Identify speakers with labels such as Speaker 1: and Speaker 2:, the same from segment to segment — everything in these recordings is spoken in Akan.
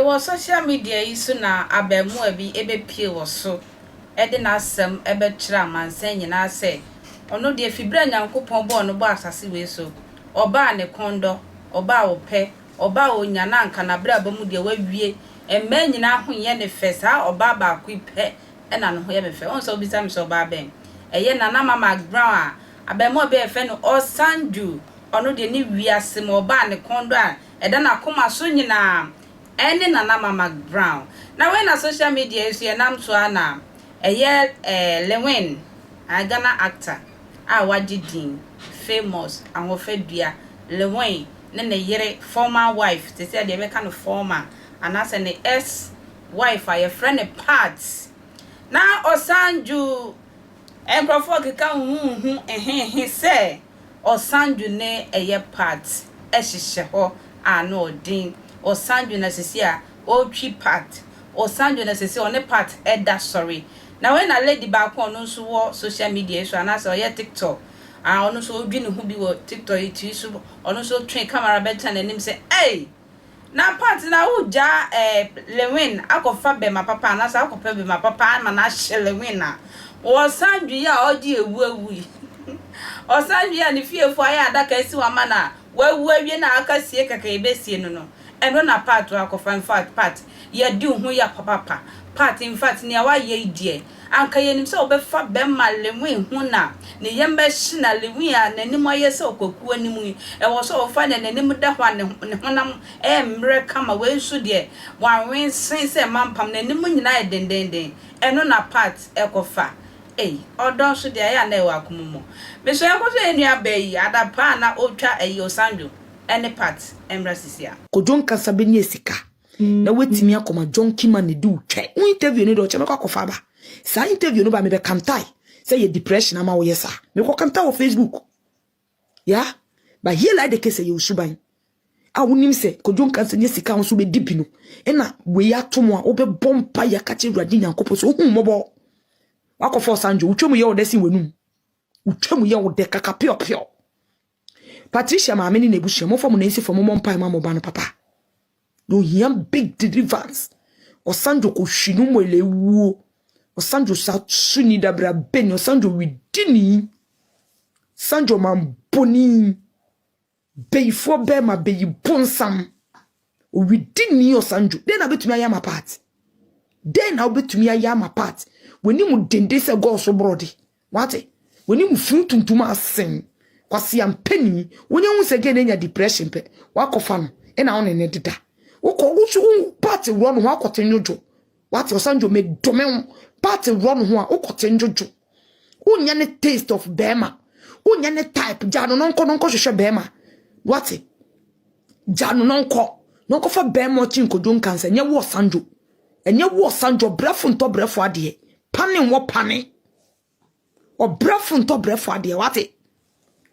Speaker 1: was social media is na abemu abi ebe pie wo so e de na asem ebe kira mansan nyina se ono de fibra nyankopon bo no bo asase we so oba ne kondo oba wo pe oba onya na nka na bra bamu de wawie emma nyina ho ye ne fe sa oba ba ku pe e na no ho ye me fe on so bi sam so ba ben eye na na Mcbrown abemu be fe no Osanju ono de ni wiase mo oba ne kondo a e da na koma so nyina ene na Mcbrown na when na social media is ye nam so ana Lilwin Ghana actor wajidin famous ahofadua Lilwin ne yere former wife they say they be kind of former and as an ex wife your friend parts na Osanju enkrofo keka hu say Osanju ne parts ehihye ho no odin Osanju na sisi a otwi part Osanju na sisi one part eda sorry na when a lady back on no so social media so na so ye TikTok ono so odwi ne hu bi wo TikTok itu so ono so train camera better na nim say hey na part na uja Lilwin akofa be ma papa na so akofa be ma papa ma na hye Lilwin na Osanju ya odi ewu Osanju ya ne fiefo aya adaka si wa ma na wawu awie na aka sie kaka ebesie no eno na part akofa in fact part ye di hu ya papa part in fact ni awa ye die anka ye nim se obefa be ma Lilwin hu na ne yembe hye na Lilwin a nanim aye se okoku animu e wo so ofa na nanim da hwa ne honam mre kama we nso de wanwen sen se mampam nanim nyina dendenden eno na part ekofa odon so de ya na e wa komumo me so yakoso enua bayi adapa na otwa Osanju any part emrasisia
Speaker 2: kojon kasabe ni esika na wetimi akoma jonki man di utwe interview ni do che me kwakofa ba sa interview no ba me be kantai say ye depression ama wo yesa me ko kanta wo Facebook ya ba here like the case ye usuban a wonim se kojon kansa ni esika won so be dipi no na we ya tomo a obe bompa ya kache ruade nyankopɔ so hu mobo wakofa Osanju utwemu ye odesi wenum utwemu ye ode kaka pio Patricia ma ameni na ebushia mo fom na isi fom mo mpa ma mo ba no papa no yam big deliverance Osanju ko hwinu mo lewuo Osanju sa suni dabra ben Osanju widini Sanju mamboni beifo be ma beyi bonsam widini Osanju den na betumi ayama part den na betumi ayama part weni mu dende se go so brodi wate weni mu funtuntuma asen kwasi ampeni wonye hu se gene nya depression pe wakofa no e na won ne deda woko wusu party run ho akote njojo wate Osanju me dome party run ho akote njojo unya ne taste of bema unya ne type jano nonko hwehwe bema wate jano nonko fa bema chinko don kansa nya wo Osanju enye wo Osanju brefo nto brefo ade panin wo panin o brefo nto brefo ade wate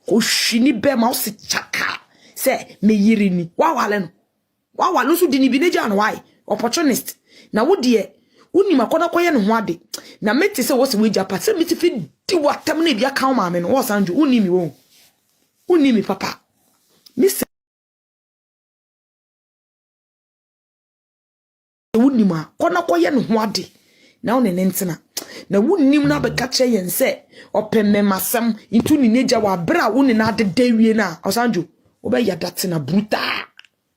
Speaker 2: o shini be ma o se chaka se me yiri ni wa no so di ni bi neja no why opportunist na wo de uni makona koye no ho ade na meti se wo se we japa se meti fi di watam na bia kan ma me no Osanju uni mi papa mi se uni ma kona koye no ho ade na one ne ntina na wunnim na beka che yen se opemme masam itu ni neja wa bra woni na de dawie na Osanju obe yadate na bruta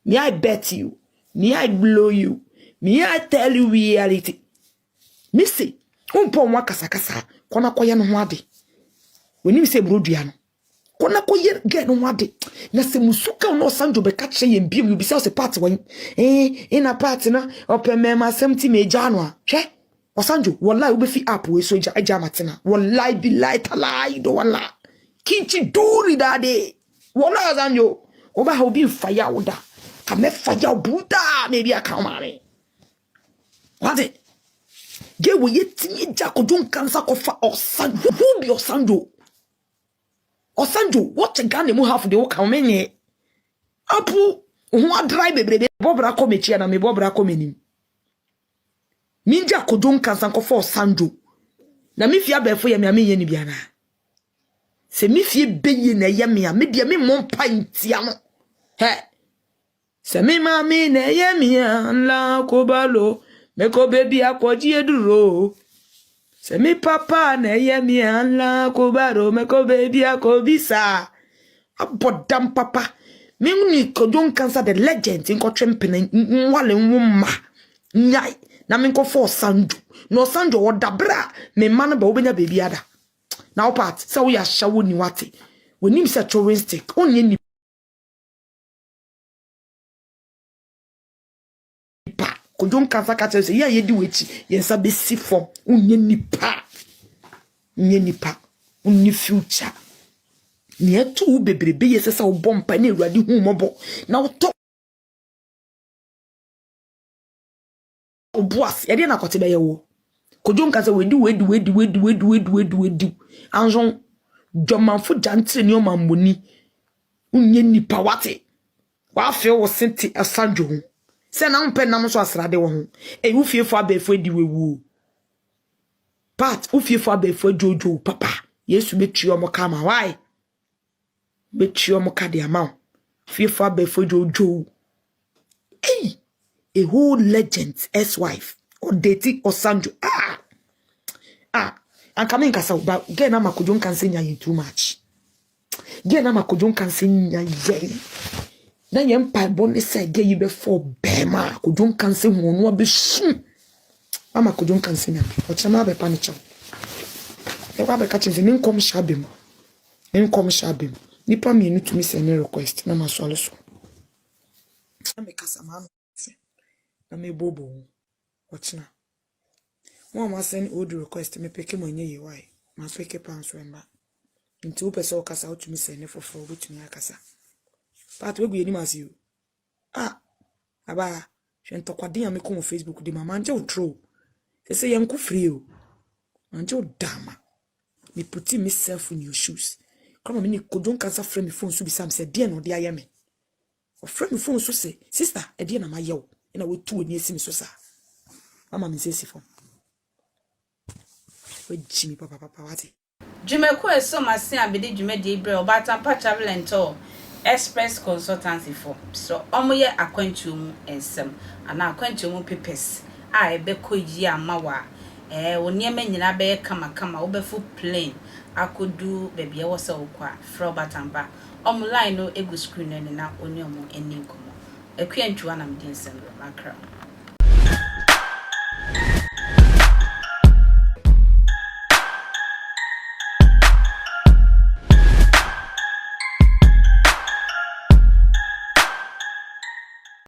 Speaker 2: me I bet you me I blow you me I tell you reality missy umpo nwa kasakasa kona koye no ho ade woni se brodua no kona koye get no ho ade na se musuka no Osanju beka che yen biem you be say part wan na part na opemme masam ti meja no a hwe Osanju wallahi ubefi app we so eja matina wallahi billahi talai do wallahi kinchi duri dade wallahi Osanju oba ha obi fire oda ka me fire buda maybe aka mare wate ge we yetimi eja kojon kansa kofa Osanju who be Osanju what Ghana mu half de wo ka menye apu ho adrai bebrebe bobra komechi na me bobra komenim minja kojon kansa ko for Osanju na mi fia befo ye me amenye ni biana se mi fie beye na ye me a me de me mompa ntia no he Se mi mami ne ye mi la ko balo me ko baby akwaji eduro se mi papa ne ye mi la ko baro me ko baby akobisa abodam papa me ni ko don cancer the legend in ko trempene nwale nwuma nyai na me ko for Osanju no Osanju wo dabra me man ba obenya baby ada now part say we ashawo ni wate wonim se touristic onye ni Kojon kansa kache se ya yedi wechi yensa be si form unye nipa unni future ni etu bebrebe yesesa obompa na ewrade hu mobo na oto obuas yede na kote be yewo kojon kansa wedi anjon dwomanfo jantre ni o mamoni unye nipa wate wa fe wo senti Osanju hu se na mpe nam so asrade wo ho e ufiefo abefo edi wewu part ufiefo abefo jojo papa yesu betri omo kama why betri omo ka de ama ufiefo abefo jojo a whole legend ex-wife or dating Osanju and coming kasa ba get na makojon kan senya you too much get na makojon kan senya ye na yem pa boni say ge yibe for bema kojon kanse hu no be sun mama kojon kanse nya o chama be panicho e wa be ka chinse ni nkom shabem nipa mi enu tumi send request na ma so aleso na me kasa ma na me bobo o china mo ma send old request me peke mo nye ye why ma peke panso emba nti wo pese o kasa o tumi send for butumi akasa Pat we ni masiu. Aba, shento kwade ya me ko Facebook di mama anje utro. Se yanku free o. Anje dama. Me putting myself in your shoes. Come on, me kojon kansa frame me phone so bi sam se de no de ayeme. O frame me phone so say, sister, e de na ma yew. E na we tu oni esi me so sa. Mama me say si phone. We jimi papa wati.
Speaker 1: Jumeku eso masi abedi jumedi ibre obatampa travel and tour express consultancy for so omoye akwantuomu ensem ana akwantuomu papers a ebeko yi amawa woniema nyina be kama obefu plane akodu bebie wo se okwa fro batampa online no egu screen ni na oni omo eni nkomo akwantuwa na medi ensem makra